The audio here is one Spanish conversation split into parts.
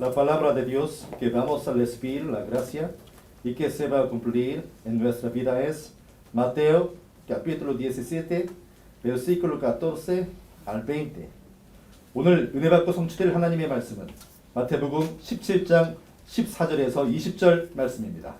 la palabra de Dios que vamos a recibir, la gracia, y que se va a cumplir en nuestra vida es Mateo capítulo 17, versículo 14 al 20. 오늘 은혜 받고 성취될 하나님의 말씀은 마태복음 17장 14절에서 20절 말씀입니다.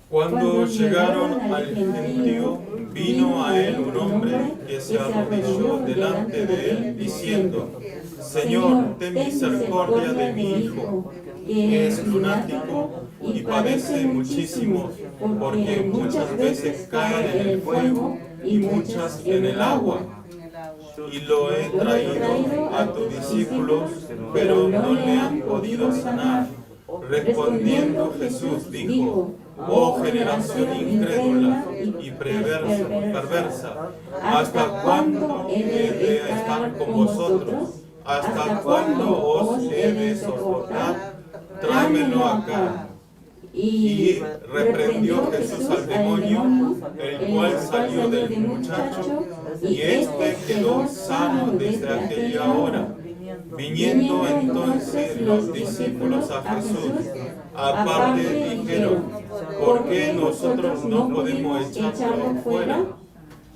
Cuando llegaron al gentío, vino a él un hombre que se arrodilló delante de él, diciendo: Señor, ten misericordia de mi hijo, que es lunático y padece muchísimo, porque muchas veces cae en el fuego y muchas en el agua. Y lo he traído a tus discípulos, pero no le han podido sanar. Respondiendo Jesús dijo: Oh generación incrédula y perversa, ¿hasta cuándo he de estar con vosotros? ¿Hasta cuándo os he de soportar? Tráemelo acá. Y reprendió Jesús al demonio, el cual salió del muchacho, y éste quedó sano desde aquella hora. Viniendo entonces los discípulos a Jesús, aparte dijeron: ¿Por qué nosotros no podemos echarlo fuera?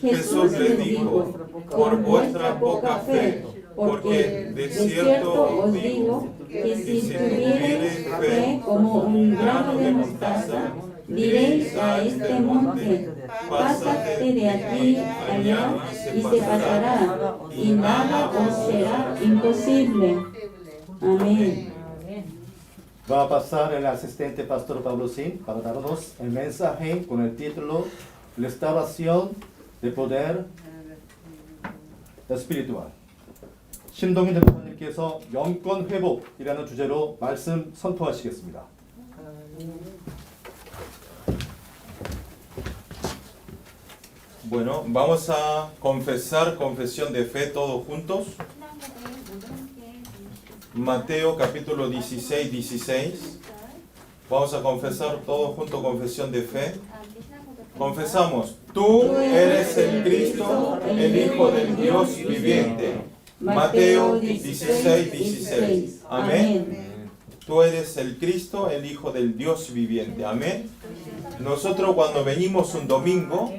Jesús le dijo: por vuestra poca fe, porque de cierto os digo que si tuviereis fe como un grano de mostaza, diréis a este monte: pásate de aquí allá, y se pasará, y nada os será imposible. Amén. Va a pasar el asistente pastor Pablo Sin para darnos el mensaje con el título Restauración de Poder Espiritual. 신동인 대표님께서 영권 회복이라는 주제로 말씀 선포하시겠습니다. Bueno, vamos a confesar confesión de fe todos juntos. Mateo capítulo 16, 16. Vamos a confesar todos juntos confesión de fe. Confesamos: tú eres el Cristo, el Hijo del Dios viviente. Mateo 16, 16. Amén. Tú eres el Cristo, el Hijo del Dios viviente. Amén. Nosotros cuando venimos un domingo,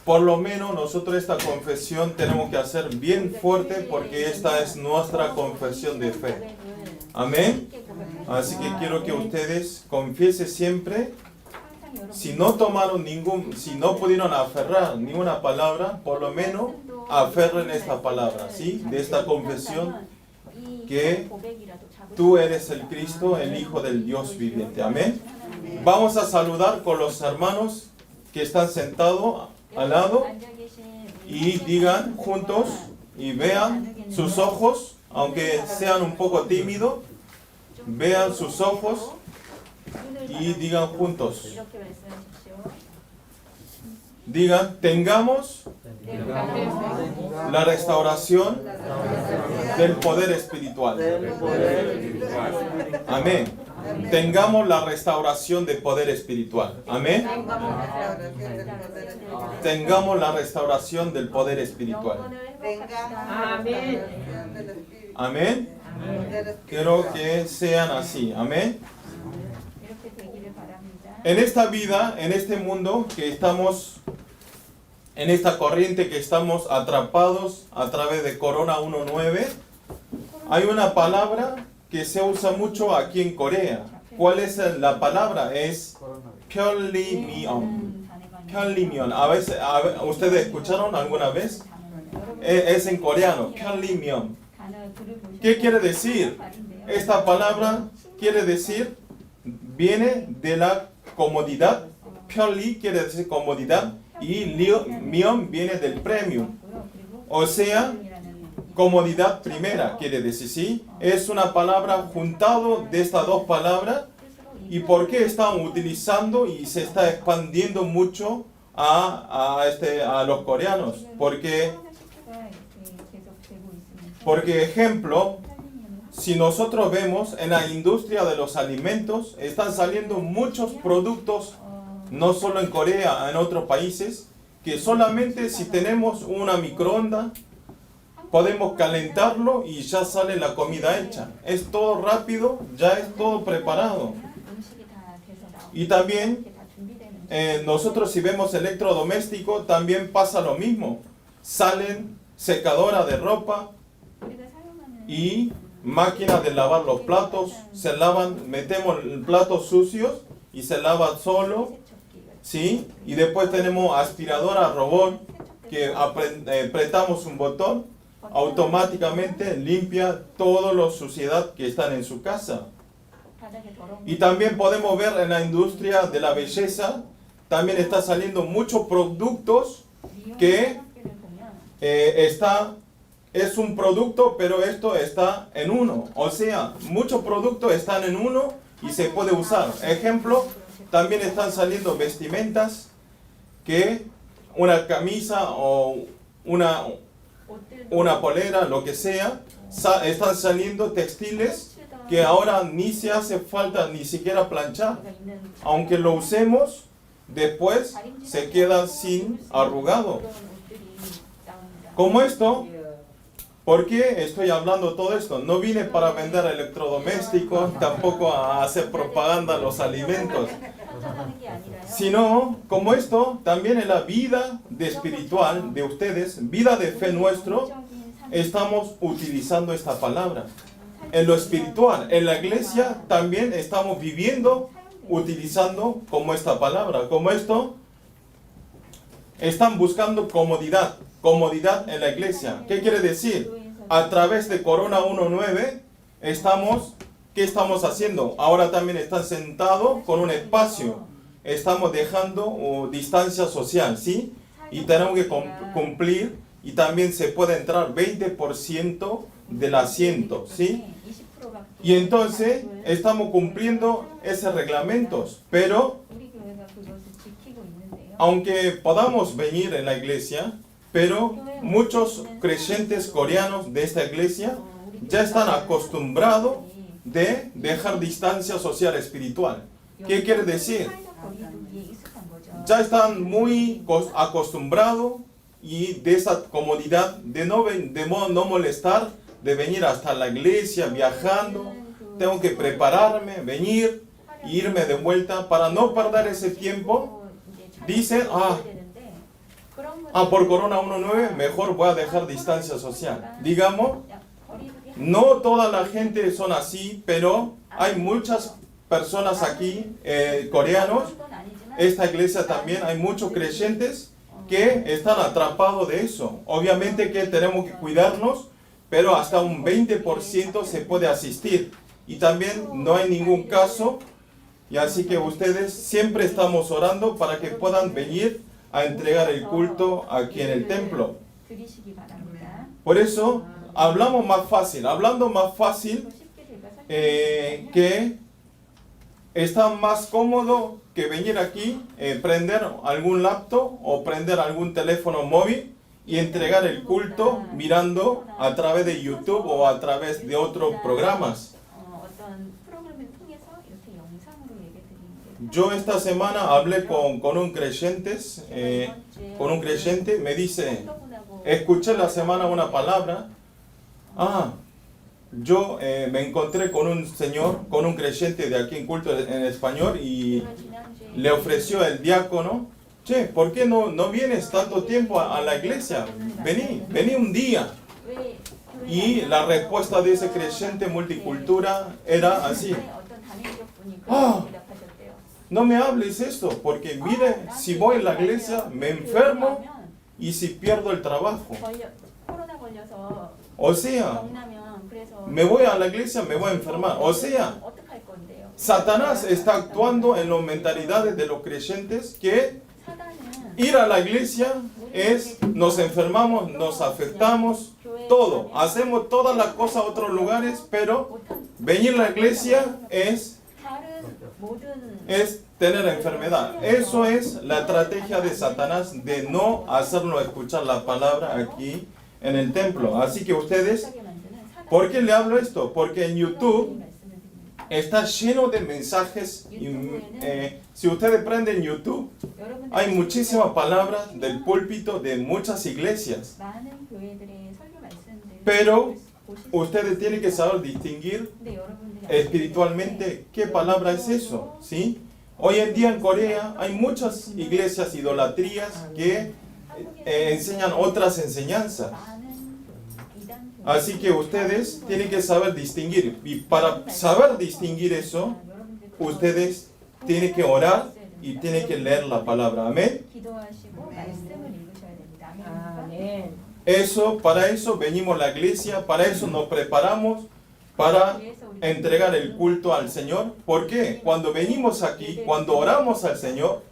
por lo menos nosotros esta confesión tenemos que hacer bien fuerte, porque esta es nuestra confesión de fe. Amén. Así que quiero que ustedes confiesen siempre. Si no pudieron aferrar ninguna palabra, por lo menos aferren esta palabra, ¿sí? De esta confesión, que tú eres el Cristo, el Hijo del Dios viviente. Amén. Vamos a saludar con los hermanos que están sentados al lado, y digan juntos y vean sus ojos, aunque sean un poco tímidos, vean sus ojos y digan juntos. Digan: tengamos la restauración del poder espiritual. Amén. Tengamos la restauración del poder espiritual. Amén. Tengamos la restauración del poder espiritual. Amén. Amén. Quiero que sean así. Amén. En esta vida, en este mundo que estamos, en esta corriente que estamos atrapados a través de Corona 19, hay una palabra que se usa mucho aquí en Corea. ¿Cuál es la palabra? Es 편리미엄. 편리미엄. ¿Ustedes escucharon alguna vez? Es en coreano, 편리미엄. ¿Qué quiere decir? Esta palabra quiere decir, viene de la comodidad. 편리 quiere decir comodidad, y miom viene del premium. O sea, comodidad primera quiere decir, ¿sí? Es una palabra juntado de estas dos palabras. ¿Y por qué están utilizando y se está expandiendo mucho a los coreanos? Porque ejemplo, si nosotros vemos en la industria de los alimentos, están saliendo muchos productos, no solo en Corea, en otros países, que solamente si tenemos una microondas podemos calentarlo y ya sale la comida hecha. Es todo rápido, ya es todo preparado. Y también nosotros si vemos electrodoméstico también pasa lo mismo. Salen secadora de ropa y máquina de lavar los platos. Se lavan, metemos platos sucios y se lava solo, ¿sí? Y después tenemos aspiradora robot que apretamos un botón, automáticamente limpia toda la suciedad que están en su casa. Y también podemos ver en la industria de la belleza, también está saliendo muchos productos que es un producto, pero esto está en uno. O sea, muchos productos están en uno y se puede usar. Ejemplo, también están saliendo vestimentas que una camisa o una polera, lo que sea, están saliendo textiles que ahora ni se hace falta ni siquiera planchar. Aunque lo usemos, después se queda sin arrugado. Como esto, ¿por qué estoy hablando todo esto? No vine para vender electrodomésticos, tampoco a hacer propaganda a los alimentos. Sino, como esto, también en la vida espiritual de ustedes, vida de fe nuestro, estamos utilizando esta palabra. En lo espiritual, en la iglesia, también estamos viviendo, utilizando como esta palabra. Como esto, están buscando comodidad en la iglesia. ¿Qué quiere decir? A través de Corona 1.9, ¿qué estamos haciendo? Ahora también están sentados con un espacio. Estamos dejando distancia social, ¿sí? Y tenemos que cumplir, y también se puede entrar 20% del asiento, ¿sí? Y entonces estamos cumpliendo esos reglamentos, pero aunque podamos venir en la iglesia, pero muchos creyentes coreanos de esta iglesia ya están acostumbrados de dejar distancia social espiritual. ¿Qué quiere decir? Ya están muy acostumbrados y de esa comodidad de no molestar, de venir hasta la iglesia viajando. Tengo que prepararme, venir, e irme de vuelta para no perder ese tiempo. Dicen, por Corona 1.9 mejor voy a dejar distancia social. Digamos, no toda la gente son así, pero hay muchas personas aquí, coreanos. Esta iglesia también hay muchos creyentes que están atrapados de eso. Obviamente que tenemos que cuidarnos, pero hasta un 20% se puede asistir. Y también no hay ningún caso. Y así que ustedes siempre estamos orando para que puedan venir a entregar el culto aquí en el templo. Por eso hablando más fácil, que está más cómodo que venir aquí, prender algún laptop o prender algún teléfono móvil y entregar el culto mirando a través de YouTube o a través de otros programas. Yo esta semana hablé con un creyente, me dice, escuché la semana una palabra, yo me encontré con un señor, con un creyente de aquí en culto en español y le ofreció el diácono, che, ¿por qué no vienes tanto tiempo a la iglesia? Vení un día. Y la respuesta de ese creyente multicultura era así, no me hables esto, porque mire, si voy a la iglesia me enfermo y si pierdo el trabajo. O sea, me voy a la iglesia, me voy a enfermar. O sea, Satanás está actuando en las mentalidades de los creyentes que ir a la iglesia es, nos enfermamos, nos afectamos, todo. Hacemos todas las cosas a otros lugares, pero venir a la iglesia es tener enfermedad. Eso es la estrategia de Satanás de no hacernos escuchar la palabra aquí en el templo. Así que ustedes, ¿por qué le hablo esto? Porque en YouTube está lleno de mensajes. Si ustedes prenden YouTube, hay muchísimas palabras del púlpito de muchas iglesias. Pero ustedes tienen que saber distinguir espiritualmente qué palabra es eso, ¿sí? Hoy en día en Corea hay muchas iglesias idolatrías que enseñan otras enseñanzas. Así que ustedes tienen que saber distinguir. Y para saber distinguir eso, ustedes tienen que orar y tienen que leer la palabra. Amén. Para eso venimos a la iglesia, para eso nos preparamos, para entregar el culto al Señor. ¿Por qué? Cuando venimos aquí, cuando oramos al Señor,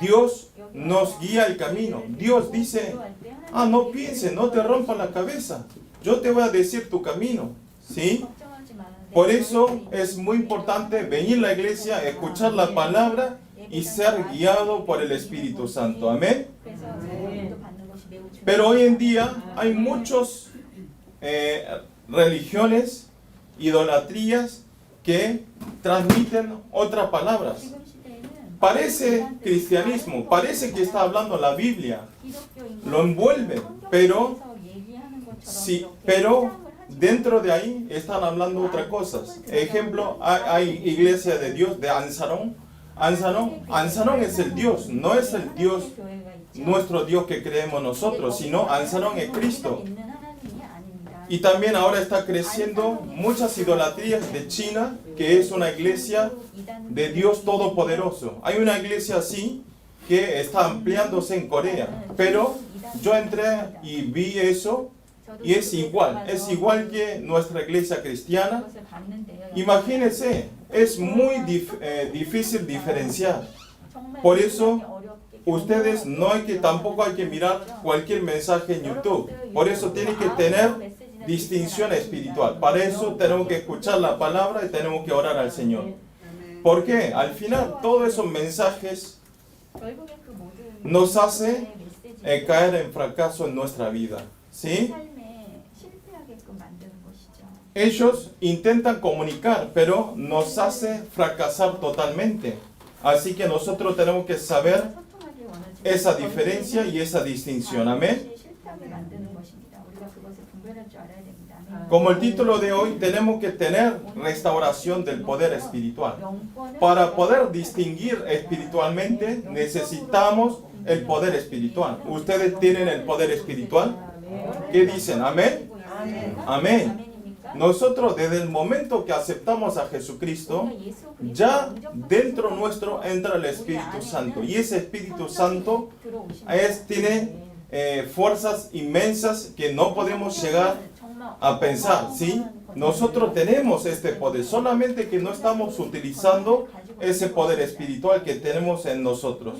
Dios nos guía el camino. Dios dice, no pienses, no te rompas la cabeza. Yo te voy a decir tu camino. ¿Sí? Por eso es muy importante venir a la iglesia, escuchar la palabra y ser guiado por el Espíritu Santo. Amén. Pero hoy en día hay muchas religiones, idolatrías que transmiten otras palabras. Parece cristianismo, parece que está hablando la Biblia, lo envuelve, pero dentro de ahí están hablando otras cosas. Ejemplo, hay iglesia de Dios de Ansaron. Ansaron es el Dios, no es el Dios, nuestro Dios que creemos nosotros, sino Ansaron es Cristo. Y también ahora está creciendo muchas idolatrías de China, que es una iglesia de Dios Todopoderoso. Hay una iglesia así que está ampliándose en Corea, pero yo entré y vi eso y es igual que nuestra iglesia cristiana. Imagínense, es muy difícil diferenciar. Por eso ustedes tampoco hay que mirar cualquier mensaje en YouTube. Por eso tienen que tener distinción espiritual. Para eso tenemos que escuchar la palabra y tenemos que orar al Señor. ¿Por qué? Al final todos esos mensajes nos hacen caer en fracaso en nuestra vida. ¿Sí? Ellos intentan comunicar, pero nos hace fracasar totalmente. Así que nosotros tenemos que saber esa diferencia y esa distinción. Amén. Como el título de hoy, tenemos que tener restauración del poder espiritual. Para poder distinguir espiritualmente, necesitamos el poder espiritual. ¿Ustedes tienen el poder espiritual? ¿Qué dicen? ¿Amén? Amén. Nosotros desde el momento que aceptamos a Jesucristo, ya dentro nuestro entra el Espíritu Santo. Y ese Espíritu Santo tiene fuerzas inmensas que no podemos llegar a pensar, ¿sí? Nosotros tenemos este poder, solamente que no estamos utilizando ese poder espiritual que tenemos en nosotros.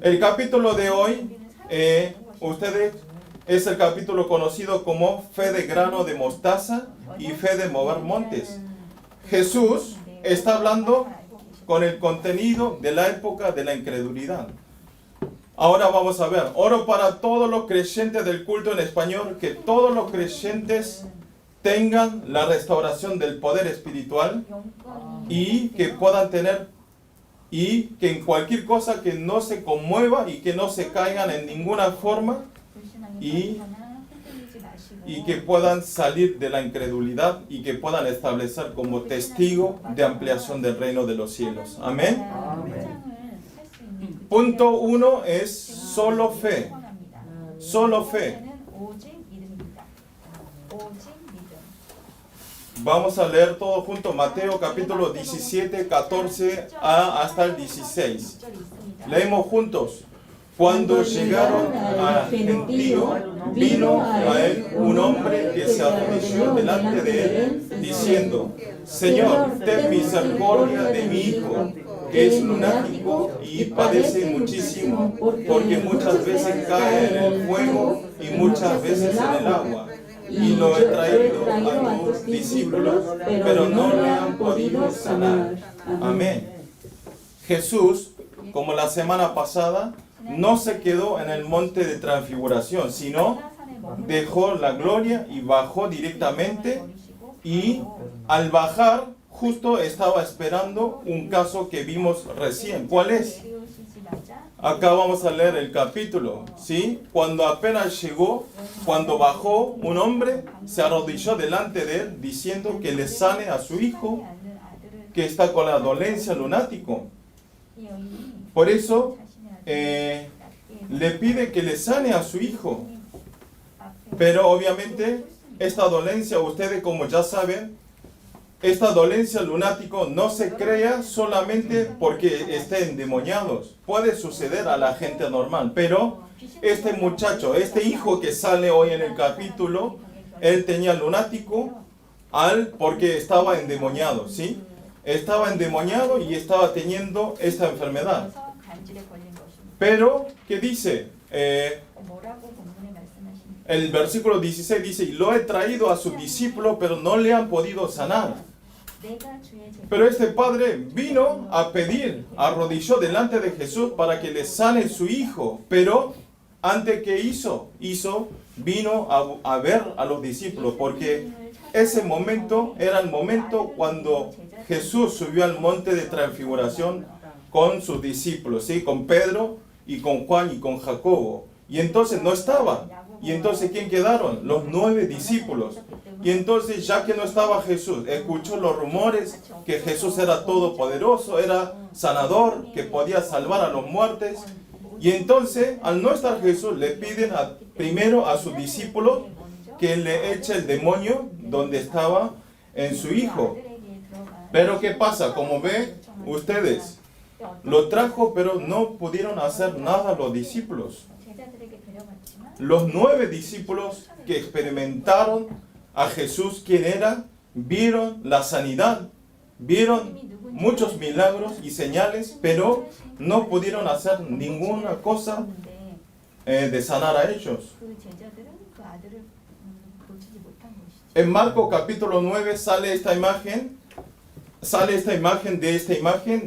El capítulo de hoy, es el capítulo conocido como fe de grano de mostaza y fe de mover montes. Jesús está hablando con el contenido de la época de la incredulidad. Ahora vamos a ver, oro para todos los creyentes del culto en español, que todos los creyentes tengan la restauración del poder espiritual y que puedan tener, y que en cualquier cosa que no se conmueva y que no se caigan en ninguna forma, y que puedan salir de la incredulidad y que puedan establecer como testigo de ampliación del reino de los cielos. Amén. Punto 1 es solo fe. Solo fe. Vamos a leer todo junto Mateo capítulo 17, 14 hasta el 16. Leemos juntos. Cuando llegaron a Gentío, vino a él un hombre que se arrodilló delante de él, diciendo, Señor, ten misericordia de mi hijo, que es lunático y padece muchísimo, porque muchas veces cae en el fuego y muchas veces en el agua. Y lo he traído a tus discípulos, pero no le han podido sanar. Amén. Jesús, como la semana pasada, no se quedó en el monte de transfiguración, sino dejó la gloria y bajó directamente, y al bajar justo estaba esperando un caso que vimos recién. ¿Cuál es? Acá vamos a leer el capítulo, ¿sí? Cuando apenas llegó, cuando bajó, un hombre se arrodilló delante de él diciendo que le sane a su hijo que está con la dolencia lunático. Por eso le pide que le sane a su hijo. Pero obviamente esta dolencia, ustedes como ya saben, esta dolencia lunático no se crea solamente porque estén endemoniados. Puede suceder a la gente normal, pero este muchacho, este hijo que sale hoy en el capítulo, él tenía lunático porque estaba endemoniado, ¿sí? Estaba endemoniado y estaba teniendo esta enfermedad. Pero, ¿qué dice? El versículo 16 dice, y lo he traído a sus discípulos, pero no le han podido sanar. Pero este padre vino a pedir, arrodilló delante de Jesús para que le sane su hijo. Pero, antes que vino a ver a los discípulos, porque ese momento era el momento cuando Jesús subió al monte de transfiguración con sus discípulos, ¿sí? Con Pedro y con Juan y con Jacobo. Y entonces no estaban. Y entonces, ¿quién quedaron? Los 9 discípulos. Y entonces, ya que no estaba Jesús, escuchó los rumores que Jesús era todopoderoso, era sanador, que podía salvar a los muertos. Y entonces, al no estar Jesús, le piden primero a sus discípulos que le eche el demonio donde estaba en su hijo. Pero ¿qué pasa? Como ven ustedes, lo trajo, pero no pudieron hacer nada los discípulos. Los 9 discípulos que experimentaron a Jesús, ¿quién era? Vieron la sanidad, vieron muchos milagros y señales, pero no pudieron hacer ninguna cosa de sanar a ellos. En Marcos capítulo 9 sale esta imagen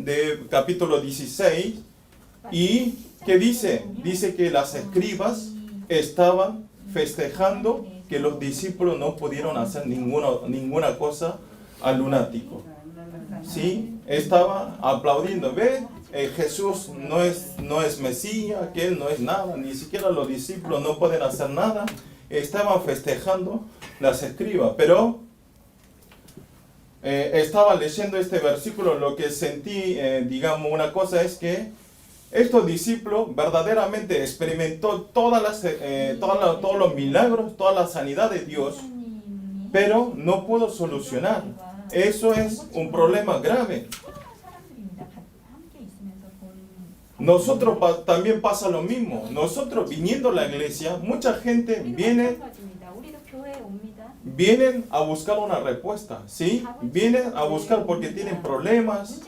de capítulo 16. ¿Y qué dice? Dice que las escribas estaban festejando que los discípulos no pudieron hacer ninguna cosa al lunático. ¿Sí? Estaba aplaudiendo. ¿Ve? Jesús no es Mesías, que Él no es nada, ni siquiera los discípulos no pueden hacer nada. Estaban festejando las escribas, pero estaba leyendo este versículo, lo que sentí, digamos, una cosa es que estos discípulos verdaderamente experimentó todos los milagros, toda la sanidad de Dios, pero no pudo solucionar. Eso es un problema grave. Nosotros también pasa lo mismo. Nosotros viniendo a la iglesia, mucha gente vienen a buscar una respuesta, ¿sí? Vienen a buscar porque tienen problemas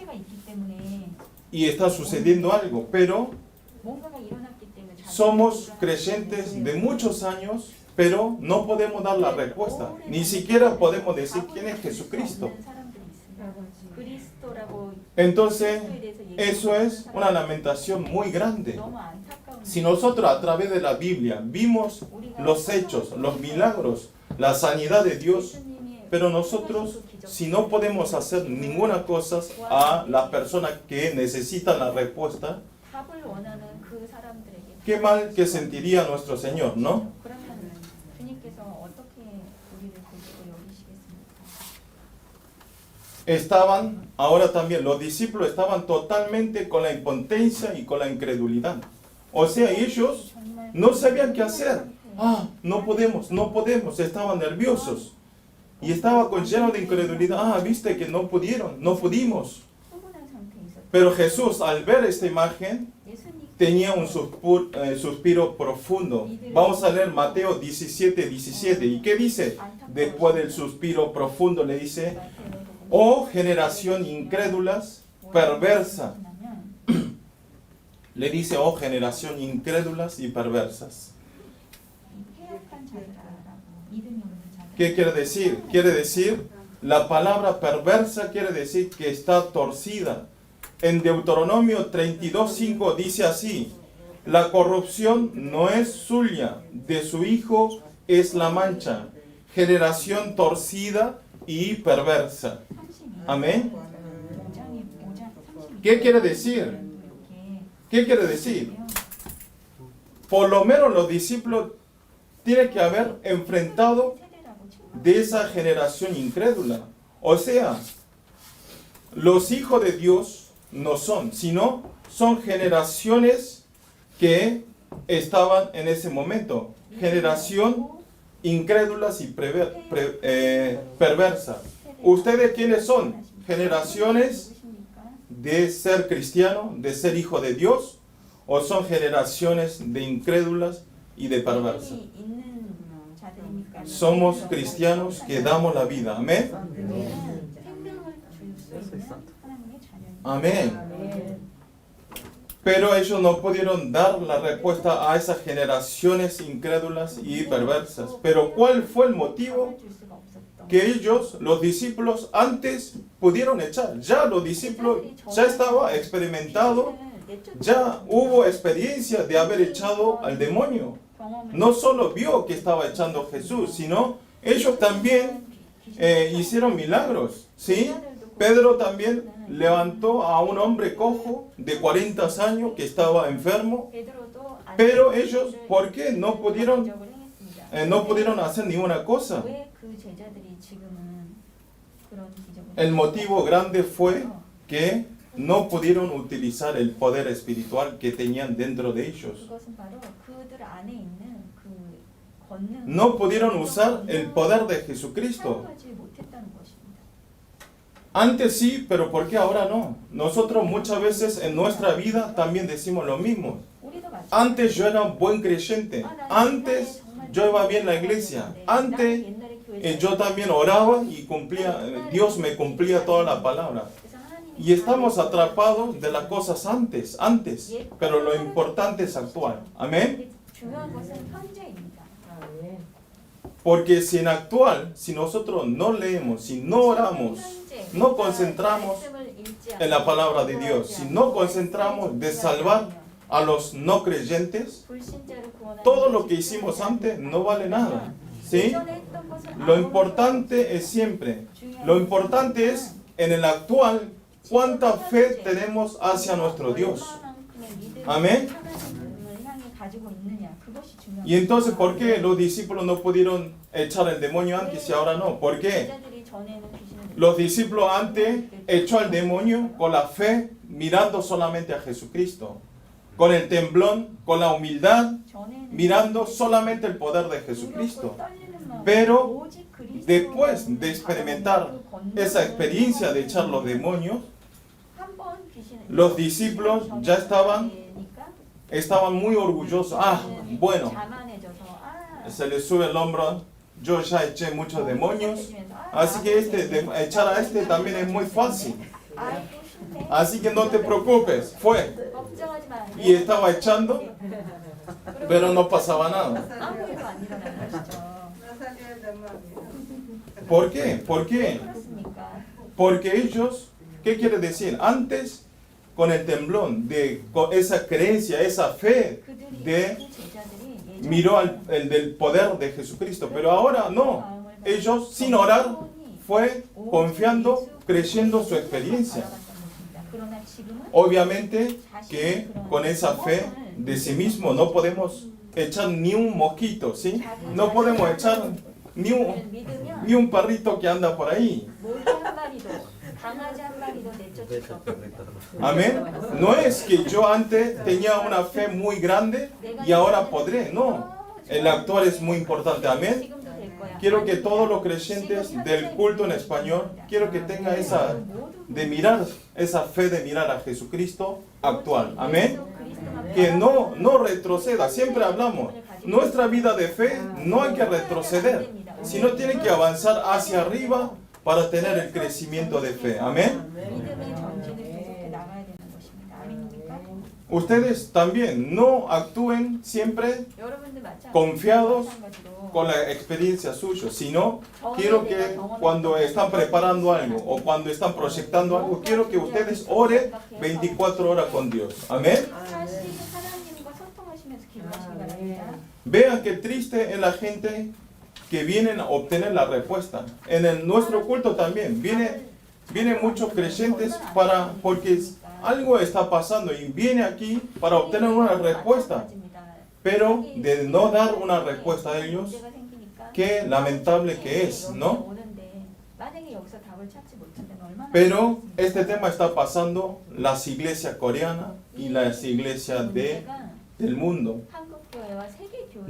y está sucediendo algo, pero somos creyentes de muchos años, pero no podemos dar la respuesta. Ni siquiera podemos decir quién es Jesucristo. Entonces, eso es una lamentación muy grande. Si nosotros a través de la Biblia vimos los hechos, los milagros, la sanidad de Dios, pero nosotros, si no podemos hacer ninguna cosa a las personas que necesitan la respuesta, qué mal que sentiría nuestro Señor, ¿no? Ahora también, los discípulos estaban totalmente con la impotencia y con la incredulidad. O sea, ellos no sabían qué hacer. No podemos, estaban nerviosos. Y estaba lleno de incredulidad. Viste que no pudimos. Pero Jesús, al ver esta imagen, tenía un suspiro profundo. Vamos a leer Mateo 17:17. ¿Y qué dice? Después del suspiro profundo le dice, oh generación incrédula, perversa. Le dice, oh generación incrédulas y perversas. ¿Qué quiere decir? Quiere decir, la palabra perversa quiere decir que está torcida. En Deuteronomio 32:5 dice así, la corrupción no es suya, de su hijo es la mancha. Generación torcida y perversa. Amén. ¿Qué quiere decir? ¿Qué quiere decir? Por lo menos los discípulos tienen que haber enfrentado de esa generación incrédula. O sea, los hijos de Dios no son, sino son generaciones que estaban en ese momento. Generación incrédulas y perversas. ¿Ustedes quiénes son? ¿Generaciones de ser cristiano, de ser hijo de Dios? ¿O son generaciones de incrédulas y de perversas? Somos cristianos que damos la vida. Amén. Amén. Pero ellos no pudieron dar la respuesta a esas generaciones incrédulas y perversas. Pero ¿cuál fue el motivo? Que ellos, los discípulos, antes pudieron echar. Ya los discípulos ya estaba experimentado, ya hubo experiencia de haber echado al demonio. No solo vio que estaba echando Jesús, sino ellos también hicieron milagros, ¿sí? Pedro también levantó a un hombre cojo de 40 años que estaba enfermo, pero ellos, ¿por qué no pudieron hacer ninguna cosa? El motivo grande fue que no pudieron utilizar el poder espiritual que tenían dentro de ellos. No pudieron usar el poder de Jesucristo. Antes sí, pero ¿por qué ahora no? Nosotros muchas veces en nuestra vida también decimos lo mismo. Antes yo era un buen creyente. Antes yo iba bien a la iglesia. Antes yo también oraba y cumplía, Dios me cumplía toda la palabra. Y estamos atrapados de las cosas antes, pero lo importante es actuar. Amén. Porque si en actual, si nosotros no leemos, si no oramos, no concentramos en la palabra de Dios, si no concentramos de salvar a los no creyentes, todo lo que hicimos antes no vale nada. ¿Sí? Lo importante es siempre, lo importante es en el actual, cuánta fe tenemos hacia nuestro Dios. Amén. Y entonces, ¿por qué los discípulos no pudieron echar el demonio antes y ahora no? ¿Por qué? Los discípulos antes echó al demonio con la fe, mirando solamente a Jesucristo. Con el temblón, con la humildad, mirando solamente el poder de Jesucristo. Pero después de experimentar esa experiencia de echar los demonios, los discípulos ya estaban muy orgullosos. Bueno, se les sube el hombro. Yo ya eché muchos demonios, así que echar a este también es muy fácil. Así que no te preocupes, fue. Y estaba echando, pero no pasaba nada. ¿Por qué? ¿Por qué? Porque ellos, ¿qué quiere decir? Antes, con el temblón, con esa creencia, esa fe miró el del poder de Jesucristo, pero ahora no. Ellos, sin orar, fue confiando, creyendo su experiencia. Obviamente que con esa fe de sí mismo no podemos echar ni un mosquito, ¿sí? No podemos echar ni un perrito que anda por ahí. Amén. No es que yo antes tenía una fe muy grande y ahora podré. No. El actuar es muy importante. Amén. Quiero que todos los creyentes del culto en español, quiero que tengan esa fe de mirar a Jesucristo actual. Amén. Que no retroceda. Siempre hablamos. Nuestra vida de fe no hay que retroceder, sino tiene que avanzar hacia arriba para tener el crecimiento de fe. Amén. Ustedes también no actúen siempre confiados con la experiencia suya, sino quiero que cuando están preparando algo o cuando están proyectando algo, quiero que ustedes oren 24 horas con Dios. Amén. Vean qué triste es la gente que vienen a obtener la respuesta. En nuestro culto también vienen muchos creyentes porque algo está pasando y viene aquí para obtener una respuesta. Pero de no dar una respuesta a ellos, qué lamentable que es, ¿no? Pero este tema está pasando las iglesias coreanas y las iglesias del mundo.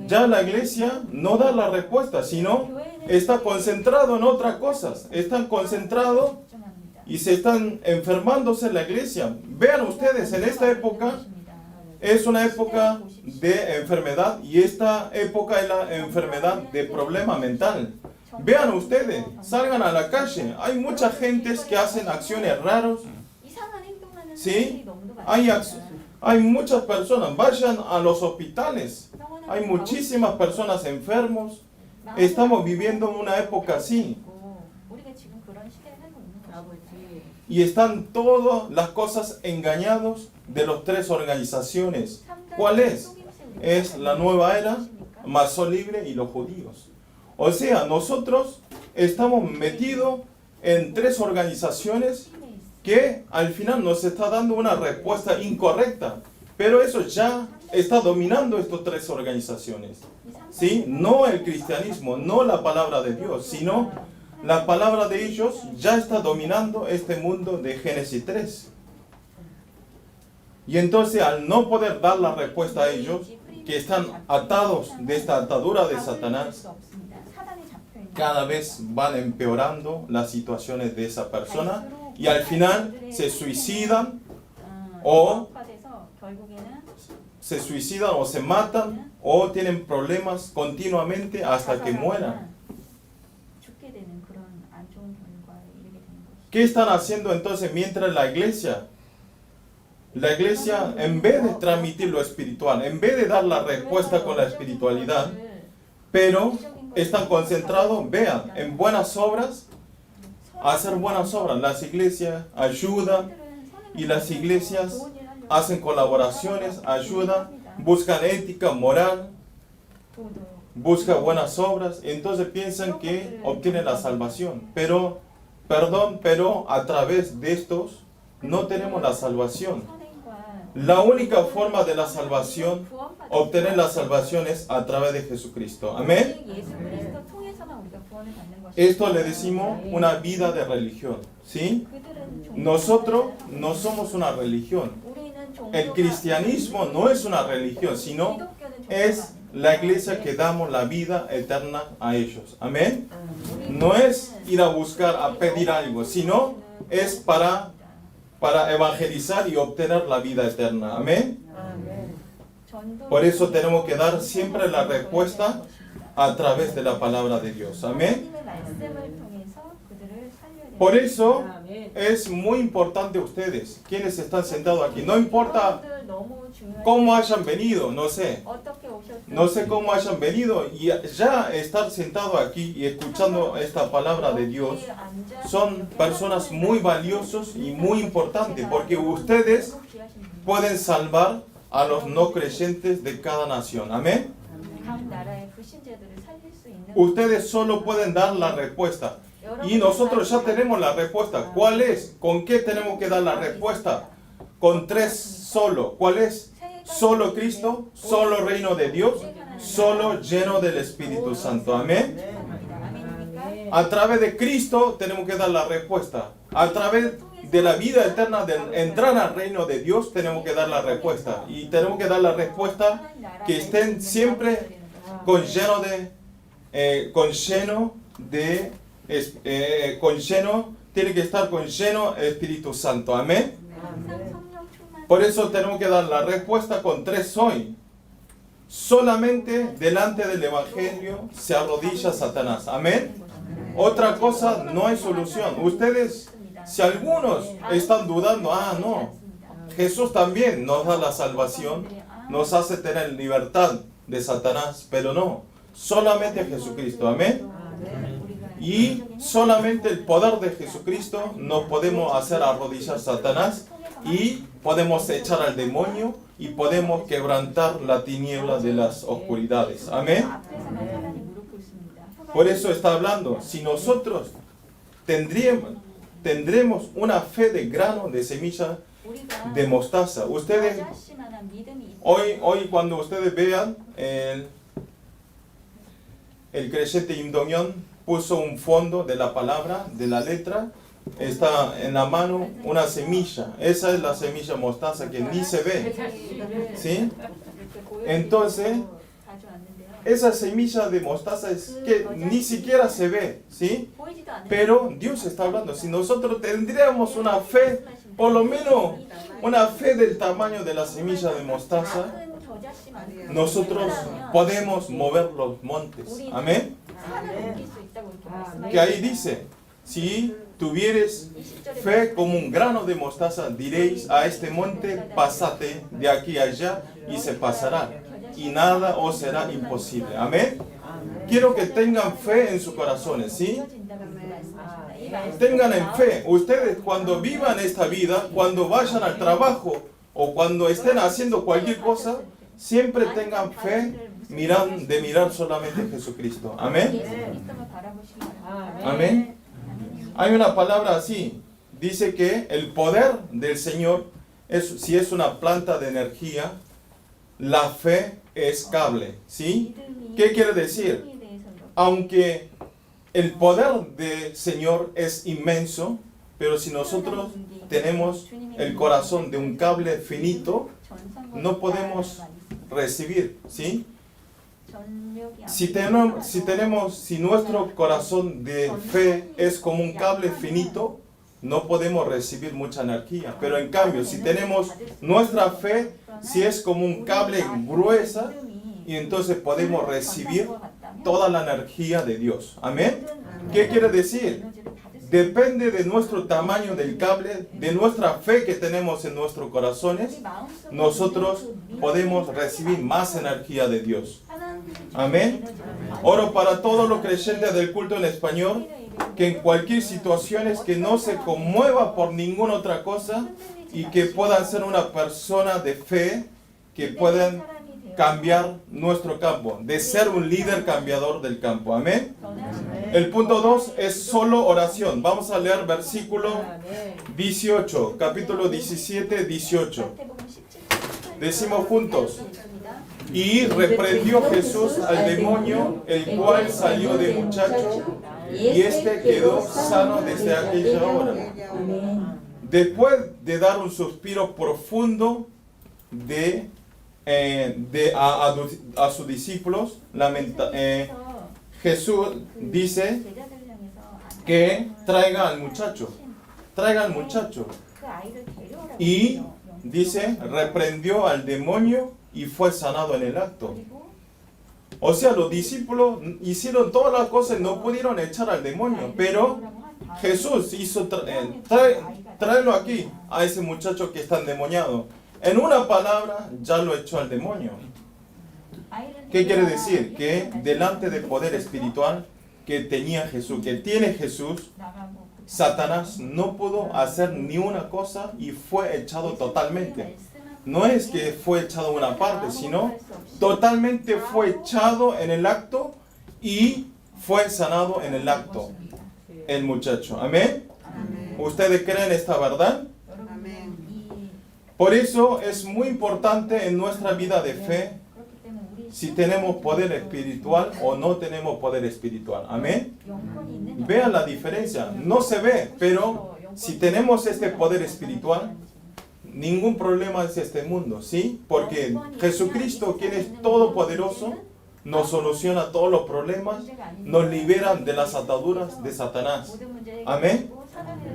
Ya la iglesia no da la respuesta, sino está concentrado en otras cosas. Están concentrados y se están enfermándose en la iglesia. Vean ustedes, en esta época es una época de enfermedad y esta época es la enfermedad de problema mental. Vean ustedes, salgan a la calle, hay muchas gentes que hacen acciones raras, ¿sí? Hay muchas personas, vayan a los hospitales, hay muchísimas personas enfermos, estamos viviendo una época así. Y están todas las cosas engañadas de las tres organizaciones. ¿Cuál es? Es la nueva era, Masón Libre y los judíos. O sea, nosotros estamos metidos en tres organizaciones que al final nos está dando una respuesta incorrecta. Pero eso ya está dominando estas tres organizaciones. ¿Sí? No el cristianismo, no la palabra de Dios, sino la palabra de ellos ya está dominando este mundo de Génesis 3. Y entonces al no poder dar la respuesta a ellos, que están atados de esta atadura de Satanás, cada vez van empeorando las situaciones de esa persona y al final se suicidan o se matan o tienen problemas continuamente hasta que mueran. ¿Qué están haciendo entonces mientras la iglesia, en vez de transmitir lo espiritual, en vez de dar la respuesta con la espiritualidad, pero están concentrados, vean, en buenas obras, hacer buenas obras? Las iglesias ayudan y las iglesias hacen colaboraciones, ayudan, buscan ética, moral, buscan buenas obras, entonces piensan que obtienen la salvación. Pero a través de estos no tenemos la salvación. La única forma de la salvación, obtener la salvación, es a través de Jesucristo. Amén. Esto le decimos una vida de religión, ¿sí? Nosotros no somos una religión. El cristianismo no es una religión, sino es la iglesia que damos la vida eterna a ellos. Amén. No es ir a buscar, a pedir algo, sino es para evangelizar y obtener la vida eterna. Amén. Por eso tenemos que dar siempre la respuesta a través de la palabra de Dios. Amén. Por eso es muy importante ustedes, quienes están sentados aquí. No importa cómo hayan venido, no sé cómo hayan venido, y ya estar sentado aquí y escuchando esta palabra de Dios, son personas muy valiosas y muy importantes, porque ustedes pueden salvar a los no creyentes de cada nación. Amén. Ustedes solo pueden dar la respuesta. Y nosotros ya tenemos la respuesta. ¿Cuál es? ¿Con qué tenemos que dar la respuesta? Con tres solo. ¿Cuál es? Solo Cristo, solo reino de Dios, solo lleno del Espíritu Santo. Amén. A través de Cristo tenemos que dar la respuesta. A través de la vida eterna, de entrar al reino de Dios, tenemos que dar la respuesta. Y tenemos que dar la respuesta que estén siempre tiene que estar con lleno Espíritu Santo. Amén. Por eso tenemos que dar la respuesta con tres hoy. Solamente delante del Evangelio se arrodilla Satanás. Amén. Otra cosa no hay solución. Ustedes, si algunos están dudando, no, Jesús también nos da la salvación, nos hace tener libertad de Satanás, pero no, solamente Jesucristo. Amén. Y solamente el poder de Jesucristo nos podemos hacer arrodillar Satanás y podemos echar al demonio y podemos quebrantar la tiniebla de las oscuridades. Amén. Por eso está hablando, si nosotros tendremos una fe de grano de semilla, de mostaza. Ustedes, hoy cuando ustedes vean el creyente Im Dong-yeon puso un fondo de la palabra, de la letra, está en la mano una semilla. Esa es la semilla mostaza que ni se ve, ¿sí? Entonces, esa semilla de mostaza es que ni siquiera se ve, ¿sí? Pero Dios está hablando. Si nosotros tendríamos una fe, por lo menos una fe del tamaño de la semilla de mostaza, nosotros podemos mover los montes. Amén. Que ahí dice, si tuvieres fe como un grano de mostaza, diréis a este monte, pásate de aquí a allá y se pasará. Y nada os será imposible. Amén. Quiero que tengan fe en sus corazones, ¿sí? Tengan en fe. Ustedes cuando vivan esta vida, cuando vayan al trabajo o cuando estén haciendo cualquier cosa, siempre tengan fe de mirar solamente a Jesucristo. Amén. Amén. Hay una palabra así. Dice que el poder del Señor, si es una planta de energía, la fe es cable, ¿sí? ¿Qué quiere decir? Aunque el poder del Señor es inmenso, pero si nosotros tenemos el corazón de un cable finito, no podemos recibir, ¿sí? Si nuestro corazón de fe es como un cable finito, no podemos recibir mucha energía. Pero en cambio, si tenemos nuestra fe, si es como un cable gruesa, y entonces podemos recibir toda la energía de Dios. Amén. ¿Qué quiere decir? Depende de nuestro tamaño del cable, de nuestra fe que tenemos en nuestros corazones, nosotros podemos recibir más energía de Dios. Amén. Oro para todos los creyentes del culto en español, que en cualquier situación que no se conmueva por ninguna otra cosa y que puedan ser una persona de fe, que puedan cambiar nuestro campo, de ser un líder cambiador del campo. Amén. El punto 2 es solo oración. Vamos a leer versículo 18, capítulo 17, 18. Decimos juntos. Y reprendió Jesús al demonio, el cual salió del muchacho, y este quedó sano desde aquella hora. Después de dar un suspiro profundo a sus discípulos, Jesús dice que traiga al muchacho. Y dice, reprendió al demonio y fue sanado en el acto. O sea, los discípulos hicieron todas las cosas, no pudieron echar al demonio, pero Jesús hizo, tráelo aquí a ese muchacho que está endemoniado. En una palabra, ya lo echó al demonio. ¿Qué quiere decir? Que delante del poder espiritual que tenía Jesús, que tiene Jesús, Satanás no pudo hacer ni una cosa y fue echado totalmente. No es que fue echado una parte, sino totalmente fue echado en el acto y fue sanado en el acto el muchacho. ¿Amén? ¿Ustedes creen esta verdad? Por eso es muy importante en nuestra vida de fe si tenemos poder espiritual o no tenemos poder espiritual. Amén. Vean la diferencia. No se ve, pero si tenemos este poder espiritual, ningún problema es este mundo, ¿sí? Porque Jesucristo, quien es todopoderoso, nos soluciona todos los problemas, nos libera de las ataduras de Satanás. Amén.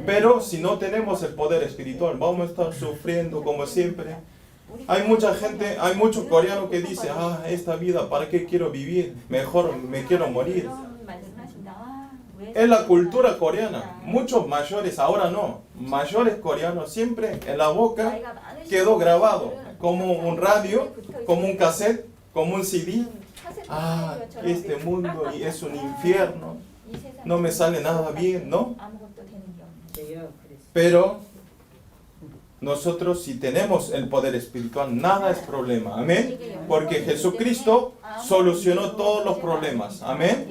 Pero si no tenemos el poder espiritual, vamos a estar sufriendo como siempre. Hay mucha gente, hay muchos coreanos que dicen, esta vida, ¿para qué quiero vivir? Mejor me quiero morir. Es la cultura coreana. Muchos mayores, ahora no, mayores coreanos, siempre en la boca quedó grabado, como un radio, como un cassette, como un CD. Este mundo es un infierno, no me sale nada bien, ¿no? Pero nosotros, si tenemos el poder espiritual, nada es problema. Amén. Porque Jesucristo solucionó todos los problemas. Amén.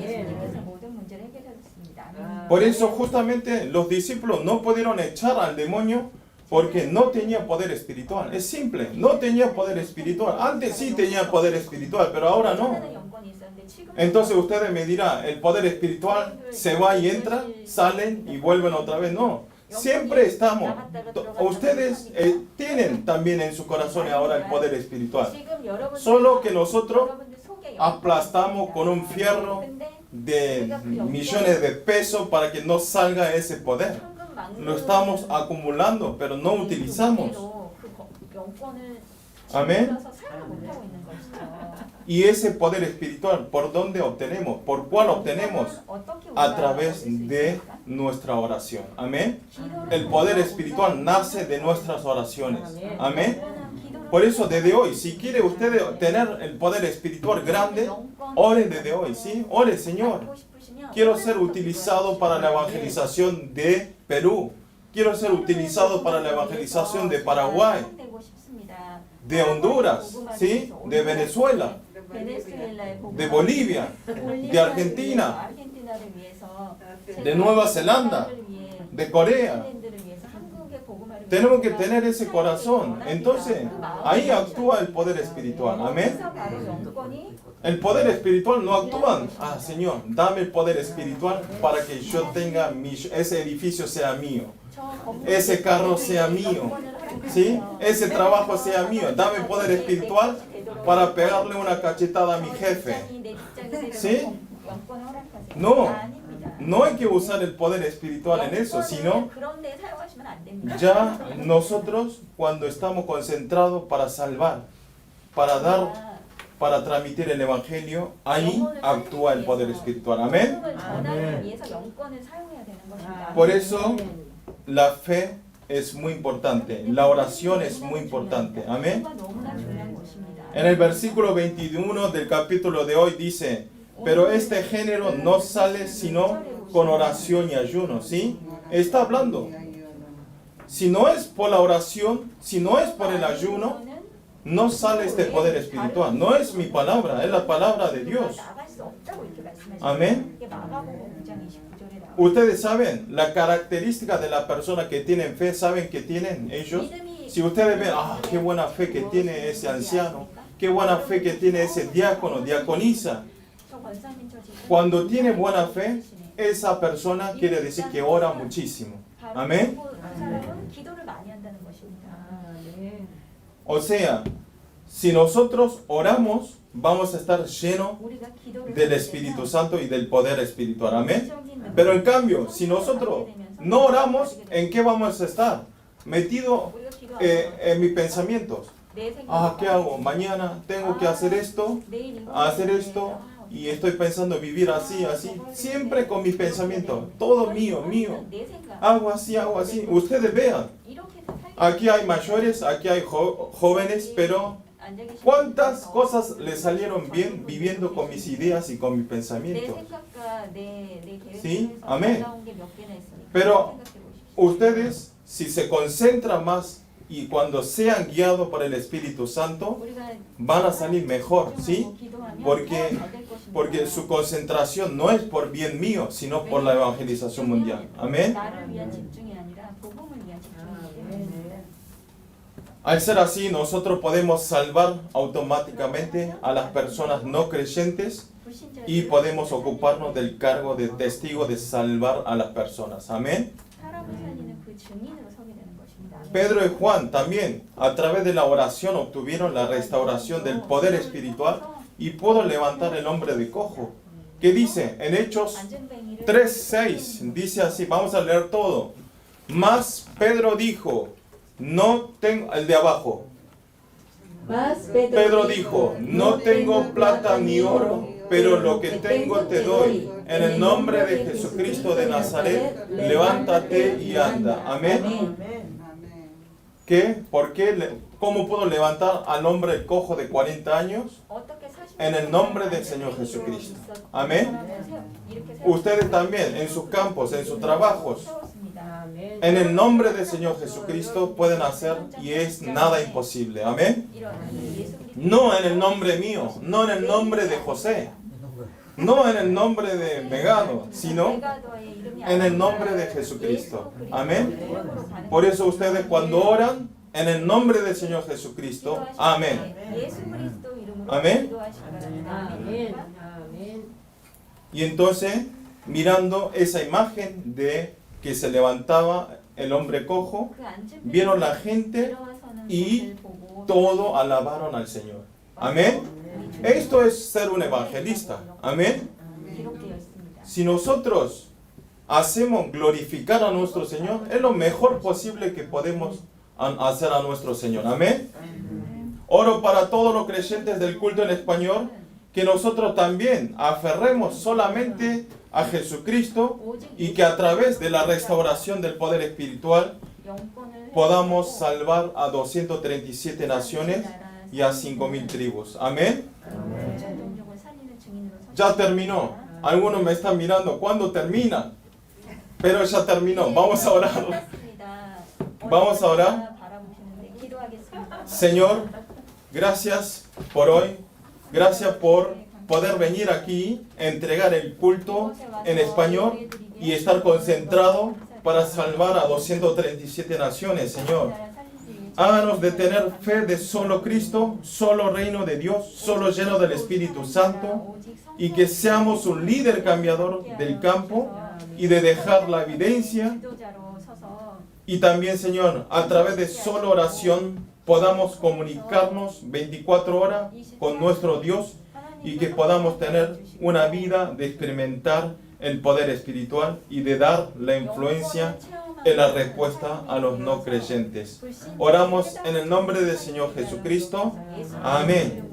Por eso justamente los discípulos no pudieron echar al demonio Porque no tenía poder espiritual. Es simple, no tenía poder espiritual. Antes sí tenía poder espiritual, pero ahora no. Entonces ustedes me dirán, el poder espiritual se va y entra, salen y vuelven otra vez. No, siempre estamos. Ustedes tienen también en su corazón ahora el poder espiritual. Solo que nosotros aplastamos con un fierro de millones de pesos para que no salga ese poder. Lo estamos acumulando, pero no utilizamos. Amén. Y ese poder espiritual, ¿por dónde obtenemos? ¿Por cuál obtenemos? A través de nuestra oración. Amén. El poder espiritual nace de nuestras oraciones. Amén. Por eso desde hoy, si quiere usted tener el poder espiritual grande, ore desde hoy, ¿sí? Ore, Señor. Quiero ser utilizado para la evangelización de Perú. Quiero ser utilizado para la evangelización de Paraguay, de Honduras, ¿sí? De Venezuela, de Bolivia, de Argentina, de Nueva Zelanda, de Corea. Tenemos que tener ese corazón. Entonces, ahí actúa el poder espiritual. Amén. El poder espiritual no actúa. Ah, Señor, dame el poder espiritual para que yo tenga ese edificio sea mío. Ese carro sea mío. ¿Sí? Ese trabajo sea mío. Dame poder espiritual para pegarle una cachetada a mi jefe. ¿Sí? No hay que usar el poder espiritual en eso, sino ya nosotros cuando estamos concentrados para salvar, para dar, para transmitir el evangelio, ahí actúa el poder espiritual. Amén. Por eso la fe es muy importante, la oración es muy importante. Amén. En el versículo 21 del capítulo de hoy dice: pero este género no sale sino con oración y ayuno. ¿Sí? Está hablando. Si no es por la oración, si no es por el ayuno, no sale este poder espiritual. No es mi palabra, es la palabra de Dios. Amén. Ustedes saben, la característica de la persona que tienen fe, ¿saben que tienen ellos? Si ustedes ven, qué buena fe que tiene ese anciano, qué buena fe que tiene ese diácono, diaconisa. Cuando tiene buena fe, esa persona quiere decir que ora muchísimo. Amén. O sea, si nosotros oramos, vamos a estar llenos del Espíritu Santo y del poder espiritual. Amén. Pero en cambio, si nosotros no oramos, ¿en qué vamos a estar? Metido en mis pensamientos. ¿Qué hago? Mañana tengo que hacer esto, y estoy pensando vivir así, así. Siempre con mis pensamientos. Todo mío. Hago así. Ustedes vean. Aquí hay mayores, aquí hay jóvenes, pero ¿cuántas cosas les salieron bien viviendo con mis ideas y con mis pensamientos? ¿Sí? Amén. Pero ustedes, si se concentran más y cuando sean guiados por el Espíritu Santo, van a salir mejor, ¿sí? Porque su concentración no es por bien mío, sino por la evangelización mundial. Amén. Al ser así, nosotros podemos salvar automáticamente a las personas no creyentes y podemos ocuparnos del cargo de testigo de salvar a las personas. Amén. Pedro y Juan también, a través de la oración, obtuvieron la restauración del poder espiritual y pudo levantar el hombre de cojo. ¿Qué dice? En Hechos 3:6 dice así, vamos a leer todo. Mas Pedro dijo, el de abajo. Pedro dijo, no tengo plata ni oro, pero lo que tengo te doy. En el nombre de Jesucristo de Nazaret, levántate y anda. Amén. ¿Qué? ¿Por qué? ¿Cómo puedo levantar al hombre cojo de 40 años? En el nombre del Señor Jesucristo. Amén. Ustedes también, en sus campos, en sus trabajos, en el nombre del Señor Jesucristo pueden hacer y es nada imposible. Amén. No en el nombre mío, no en el nombre de José, No en el nombre de Megado, sino en el nombre de Jesucristo. Amén. Por eso ustedes cuando oran, en el nombre del Señor Jesucristo. Amén. Amén. Y entonces, mirando esa imagen de que se levantaba el hombre cojo, vieron la gente y todo alabaron al Señor. Amén. Esto es ser un evangelista. Amén. Si nosotros hacemos glorificar a nuestro Señor, es lo mejor posible que podemos hacer a nuestro Señor. Amén. Oro para todos los creyentes del culto en español, que nosotros también aferremos solamente a Jesucristo y que a través de la restauración del poder espiritual podamos salvar a 237 naciones y a 5,000 tribus. Amén. Ya terminó. Algunos me están mirando, ¿cuándo termina? Pero ya terminó. Vamos a orar. Vamos a orar. Señor, gracias por hoy. Gracias por poder venir aquí, entregar el culto en español y estar concentrado para salvar a 237 naciones, Señor. Háganos de tener fe de solo Cristo, solo reino de Dios, solo lleno del Espíritu Santo, y que seamos un líder cambiador del campo y de dejar la evidencia. Y también, Señor, a través de solo oración podamos comunicarnos 24 horas con nuestro Dios y que podamos tener una vida de experimentar el poder espiritual y de dar la influencia en la respuesta a los no creyentes. Oramos en el nombre del Señor Jesucristo. Amén.